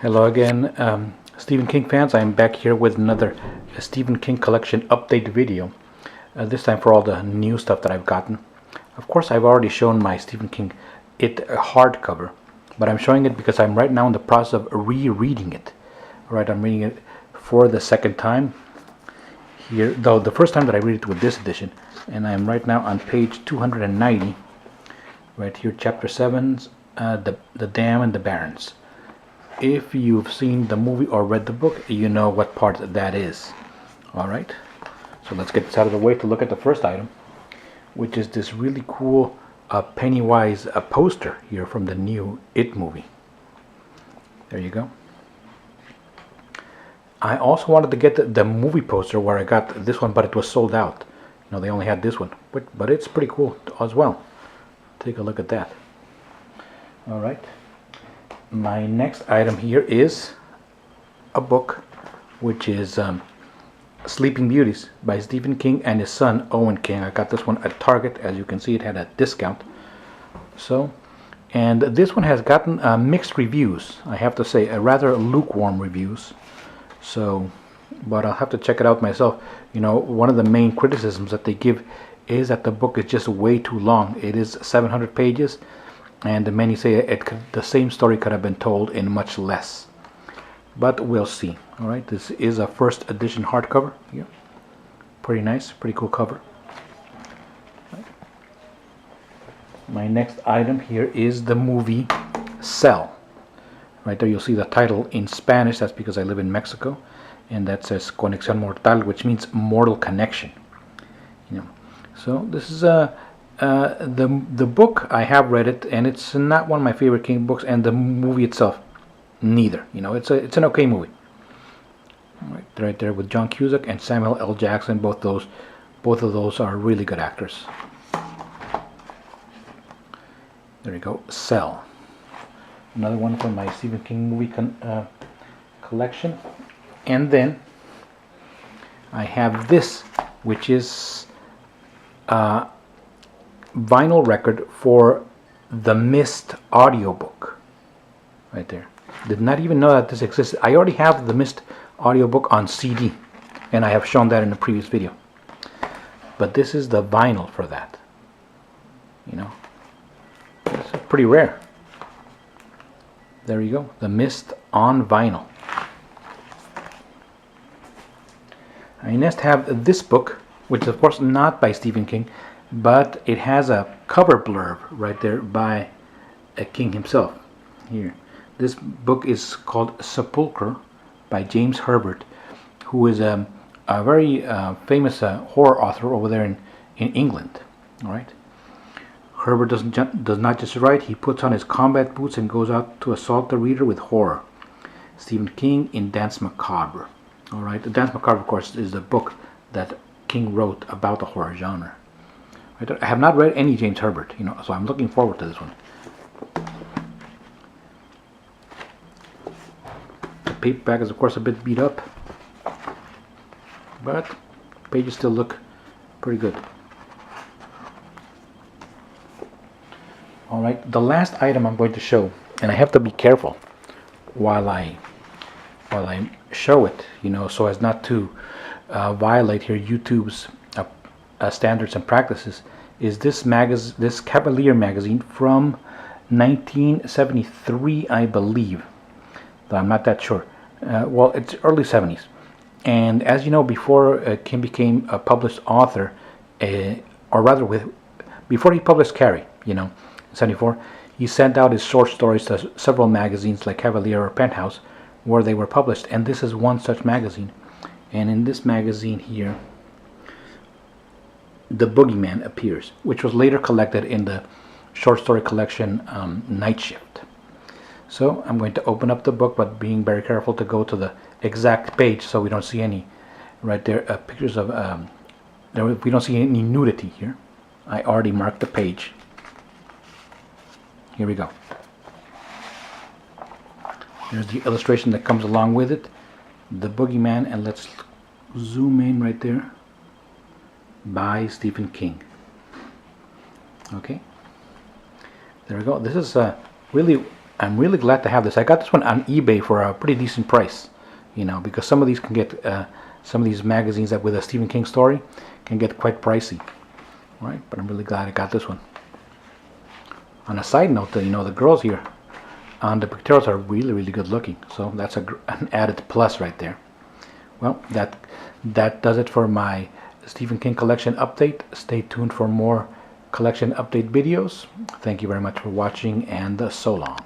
Hello again, Stephen King fans. I'm back here with another Stephen King collection update video. This time for all the new stuff that I've gotten. Of course, I've already shown my Stephen King It hardcover, but I'm showing it because I'm right now in the process of rereading it. Right, I'm reading it for the second time here, though the first time that I read it with this edition, and I'm right now on page 290. Right here, chapter 7, the Dam and the Barons. If you've seen the movie or read the book, you know what part that is. Alright, so let's get this out of the way to look at the first item, which is this really cool Pennywise poster here from the new It movie. There you go. I also wanted to get the movie poster where I got this one, but it was sold out. You know, they only had this one, but it's pretty cool as well. Take a look at that. Alright. My next item here is a book, which is Sleeping Beauties by Stephen King and his son Owen King. I got this one at Target. As you can see, it had a discount. And this one has gotten mixed reviews. I have to say, rather lukewarm reviews. But I'll have to check it out myself. You know, one of the main criticisms that they give is that the book is just way too long. It is 700 pages. And many say the same story could have been told in much less. But we'll see. Alright, this is a first edition hardcover here. Pretty nice, pretty cool cover. Right. My next item here is the movie Cell. Right there you'll see the title in Spanish. That's because I live in Mexico. And that says Conexión Mortal, which means mortal connection. You know. So this is the book, I have read it, and it's not one of my favorite King books, and the movie itself, neither. You know, it's an okay movie. Right there with John Cusack and Samuel L. Jackson. Both of those are really good actors. There you go, Cell. Another one from my Stephen King movie collection. And then I have this, which is vinyl record for The Mist audiobook. Right there. Did not even know that this existed. I already have The Mist audiobook on CD, and I have shown that in a previous video. But this is the vinyl for that. You know, it's pretty rare. There you go, The Mist on vinyl. I next have this book, which is of course not by Stephen King, but it has a cover blurb right there by King himself. Here, this book is called Sepulchre by James Herbert, who is a very famous horror author over there in England. All right, Herbert does not just write; he puts on his combat boots and goes out to assault the reader with horror. Stephen King in Danse Macabre. All right, the Danse Macabre, of course, is the book that King wrote about the horror genre. I have not read any James Herbert, you know, so I'm looking forward to this one. The paperback is, of course, a bit beat up, but pages still look pretty good. All right, the last item I'm going to show, and I have to be careful while I show it, you know, so as not to violate here YouTube's standards and practices, is this Cavalier magazine from 1973, I believe, though I'm not that sure. Well, it's early 70s, and as you know, before King became a published author, or rather before he published Carrie, you know, in 74, he sent out his short stories to several magazines like Cavalier or Penthouse, where they were published, and this is one such magazine. And in this magazine here, The Boogeyman appears, which was later collected in the short story collection Night Shift. So I'm going to open up the book, but being very careful to go to the exact page so we don't see any right there pictures of we don't see any nudity here. I already marked the page. Here we go. There's the illustration that comes along with it, The Boogeyman, and let's zoom in right there, by Stephen King. Okay, there we go. This is really I'm really glad to have this. I got this one on eBay for a pretty decent price, you know, because some of these can get, some of these magazines that with a Stephen King story can get quite pricey, right? But I'm really glad I got this one. On a side note, you know, the girls here on the pictorials are really, really good looking, so that's an added plus right there. Well, that does it for my Stephen King collection update. Stay tuned for more collection update videos. Thank you very much for watching, and so long.